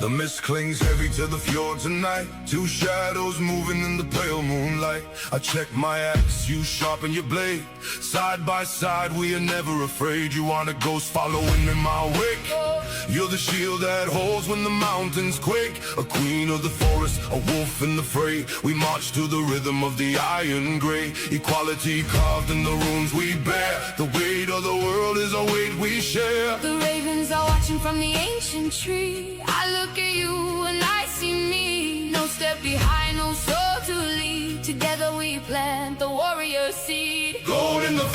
The mist clings heavy to the fjord tonight. Two shadows moving in the pale moonlight. I check my axe, you sharpen your blade. Side by side, we are never afraid. You want a ghost following in my wake. You're the shield that holds when the mountains quake. A queen of the forest, a wolf in the fray. We march to the rhythm of the iron gray. Equality carved in the runes we bear. The weight of the world is a weight we share. The ravens are watching from the ancient tree. I look at you and I see me. No step behind, no soul to lead. Together we plant the warrior seed. Gold in the